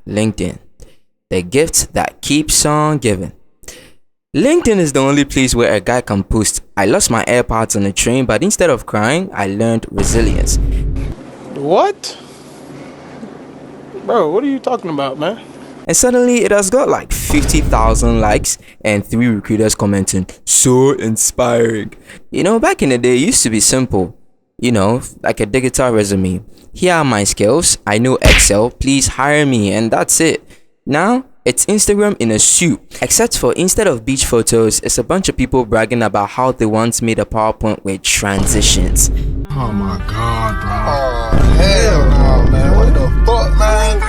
LinkedIn, the gift that keeps on giving. LinkedIn is the only place where a guy can post, "I lost my AirPods on the train, but instead of crying, I learned resilience." What? Bro, what are you talking about, man? And suddenly it has got like 50,000 likes and 3 recruiters commenting, "So inspiring." Back in the day, it used to be simple. Like a digital resume. "Here are my skills. I know Excel. Please hire me." And that's it. Now, it's Instagram in a soup. Except for instead of beach photos, it's a bunch of people bragging about how they once made a PowerPoint with transitions. Oh my god, bro. Oh, hell no, man. What the fuck, man?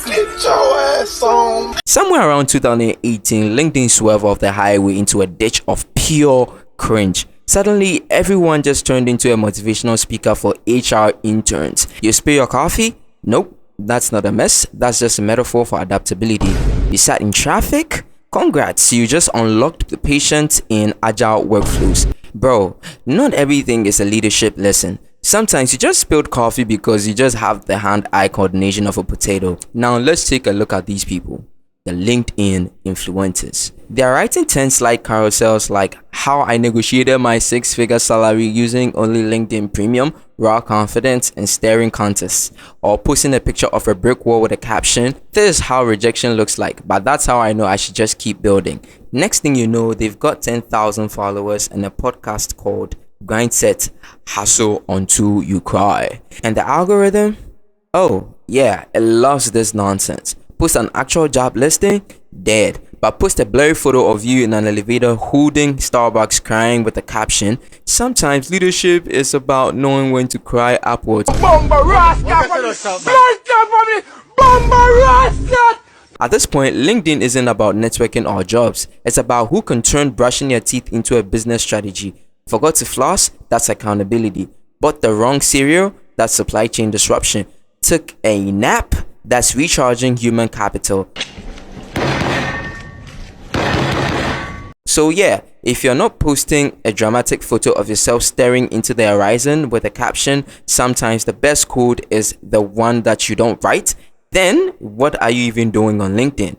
Get your ass on. Somewhere around 2018, LinkedIn swerved off the highway into a ditch of pure cringe. Suddenly, everyone just turned into a motivational speaker for HR interns. You spill your coffee? Nope, that's not a mess. That's just a metaphor for adaptability. You sat in traffic? Congrats, you just unlocked the patience in agile workflows. Bro, not everything is a leadership lesson. Sometimes you just spilled coffee because you just have the hand-eye coordination of a potato. Now let's take a look at these people. The LinkedIn influencers. They are writing 10-slide carousels like how I negotiated my 6-figure salary using only LinkedIn Premium, raw confidence, and staring contests. Or posting a picture of a brick wall with a caption, "This is how rejection looks like, but that's how I know I should just keep building." Next thing you know, they've got 10,000 followers and a podcast called Grindset, Hustle Until You Cry. And the algorithm? Oh, yeah, it loves this nonsense. Post an actual job listing? Dead. But post a blurry photo of you in an elevator holding Starbucks crying with a caption, "Sometimes leadership is about knowing when to cry upwards." At this point, LinkedIn isn't about networking or jobs. It's about who can turn brushing your teeth into a business strategy. Forgot to floss? That's accountability. Bought the wrong cereal? That's supply chain disruption. Took a nap? That's recharging human capital. So yeah, if you're not posting a dramatic photo of yourself staring into the horizon with a caption, "Sometimes the best code is the one that you don't write," then what are you even doing on LinkedIn?